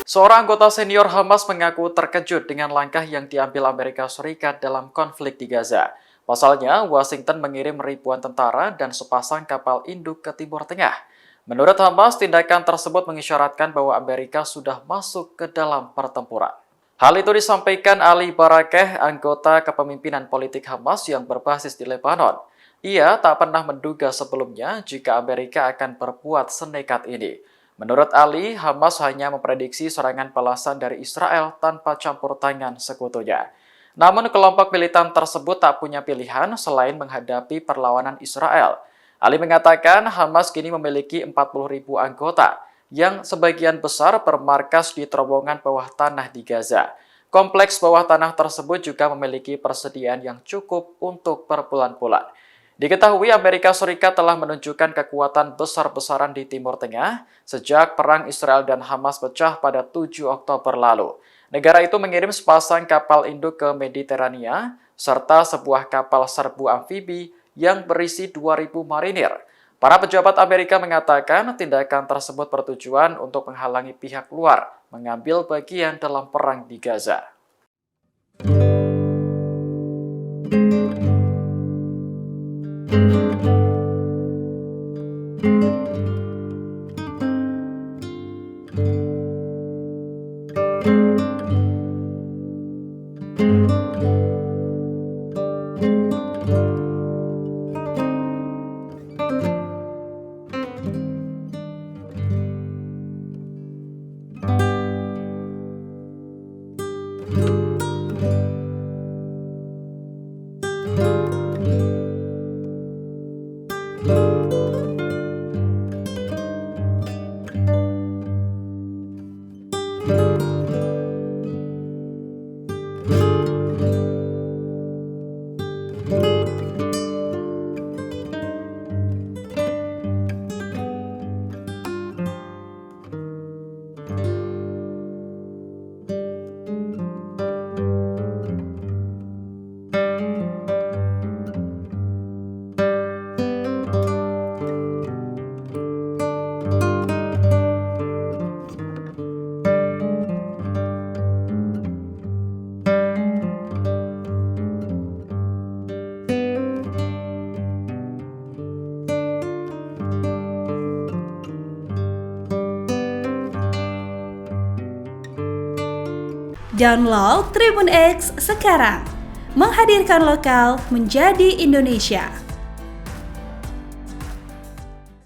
Seorang anggota senior Hamas mengaku terkejut dengan langkah yang diambil Amerika Serikat dalam konflik di Gaza. Pasalnya, Washington mengirim ribuan tentara dan sepasang kapal induk ke Timur Tengah. Menurut Hamas, tindakan tersebut mengisyaratkan bahwa Amerika sudah masuk ke dalam pertempuran. Hal itu disampaikan Ali Barakeh, anggota kepemimpinan politik Hamas yang berbasis di Lebanon. Ia tak pernah menduga sebelumnya jika Amerika akan berbuat senekat ini. Menurut Ali, Hamas hanya memprediksi serangan balasan dari Israel tanpa campur tangan sekutunya. Namun kelompok militan tersebut tak punya pilihan selain menghadapi perlawanan Israel. Ali mengatakan Hamas kini memiliki 40.000 anggota, yang sebagian besar bermarkas di terowongan bawah tanah di Gaza. Kompleks bawah tanah tersebut juga memiliki persediaan yang cukup untuk berbulan-bulan. Diketahui Amerika Serikat telah menunjukkan kekuatan besar-besaran di Timur Tengah sejak perang Israel dan Hamas pecah pada 7 Oktober lalu. Negara itu mengirim sepasang kapal induk ke Mediterania serta sebuah kapal serbu amfibi yang berisi 2.000 marinir. Para pejabat Amerika mengatakan tindakan tersebut bertujuan untuk menghalangi pihak luar mengambil bagian dalam perang di Gaza. Download Tribun X sekarang, menghadirkan lokal menjadi Indonesia.